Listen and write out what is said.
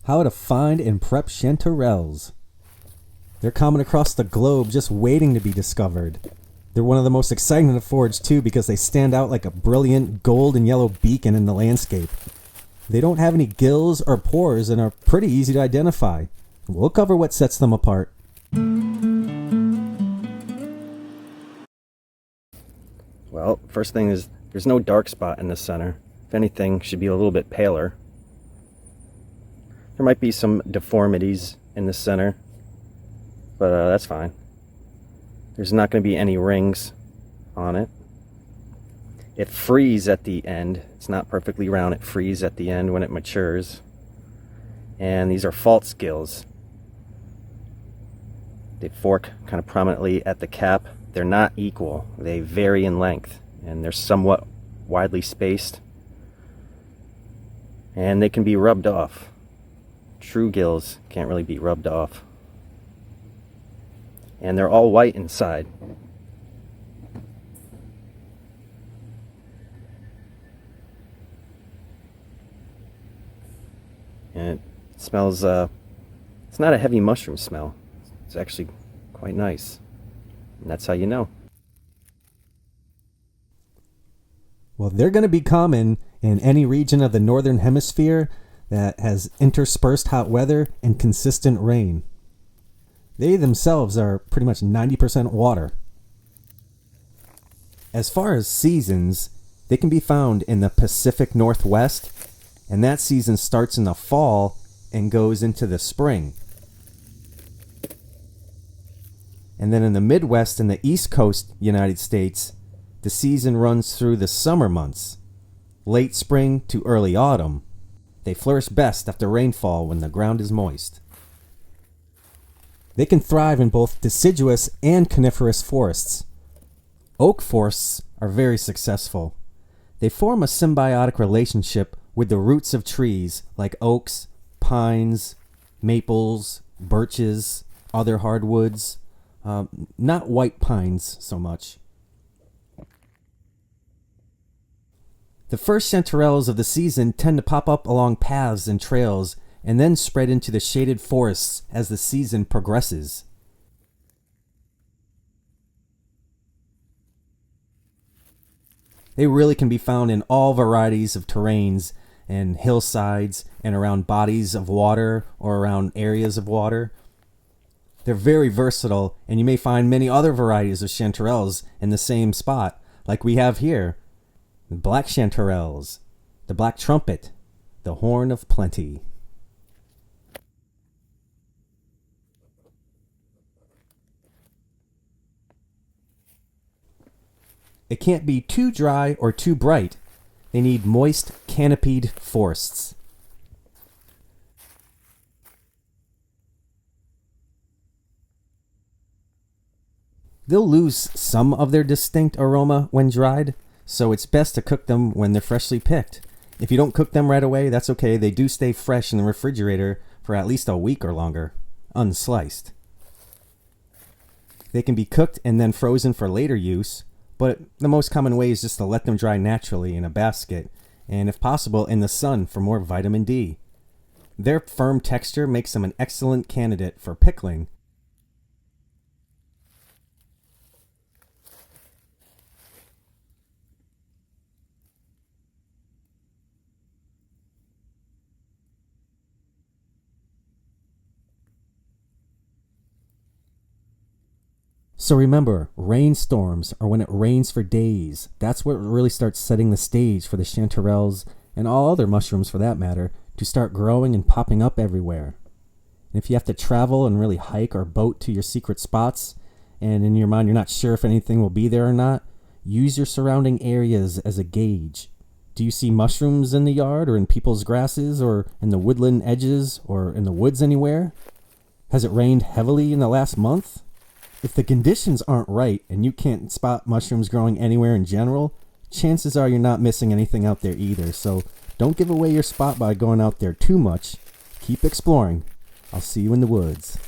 How to find and prep chanterelles. They're common across the globe, just waiting to be discovered. They're one of the most exciting to forage too because they stand out like a brilliant gold and yellow beacon in the landscape. They don't have any gills or pores and are pretty easy to identify. We'll cover what sets them apart. Well, first thing is there's no dark spot in the center. If anything, should be a little bit paler. There might be some deformities in the center, but that's fine. There's not going to be any rings on it. It frees at the end. It's not perfectly round. It frees at the end when it matures. And these are false gills. They fork kind of prominently at the cap. They're not equal. They vary in length, and they're somewhat widely spaced. And they can be rubbed off. True gills can't really be rubbed off. And they're all white inside. And it smells, it's not a heavy mushroom smell. It's actually quite nice. And that's how you know. Well, they're going to be common in any region of the northern hemisphere that has interspersed hot weather and consistent rain. They themselves are pretty much 90% water. As far as seasons, they can be found in the Pacific Northwest, and that season starts in the fall and goes into the spring. And then in the Midwest and the East Coast United States, the season runs through the summer months, late spring to early autumn. They flourish best after rainfall when the ground is moist. They can thrive in both deciduous and coniferous forests. Oak forests are very successful. They form a symbiotic relationship with the roots of trees like oaks, pines, maples, birches, other hardwoods. Not white pines so much. The first chanterelles of the season tend to pop up along paths and trails and then spread into the shaded forests as the season progresses. They really can be found in all varieties of terrains and hillsides and around bodies of water or around areas of water. They're very versatile, and you may find many other varieties of chanterelles in the same spot, like we have here. The black chanterelles, the black trumpet, the horn of plenty. It can't be too dry or too bright. They need moist, canopied forests. They'll lose some of their distinct aroma when dried, so it's best to cook them when they're freshly picked. If you don't cook them right away, that's okay. They do stay fresh in the refrigerator for at least a week or longer, unsliced. They can be cooked and then frozen for later use, but the most common way is just to let them dry naturally in a basket, and if possible in the sun for more vitamin D. Their firm texture makes them an excellent candidate for pickling. So remember, rainstorms are when it rains for days. That's what really starts setting the stage for the chanterelles, and all other mushrooms for that matter, to start growing and popping up everywhere. And if you have to travel and really hike or boat to your secret spots, and in your mind you're not sure if anything will be there or not, use your surrounding areas as a gauge. Do you see mushrooms in the yard or in people's grasses or in the woodland edges or in the woods anywhere? Has it rained heavily in the last month? If the conditions aren't right and you can't spot mushrooms growing anywhere in general, chances are you're not missing anything out there either. So don't give away your spot by going out there too much. Keep exploring. I'll see you in the woods.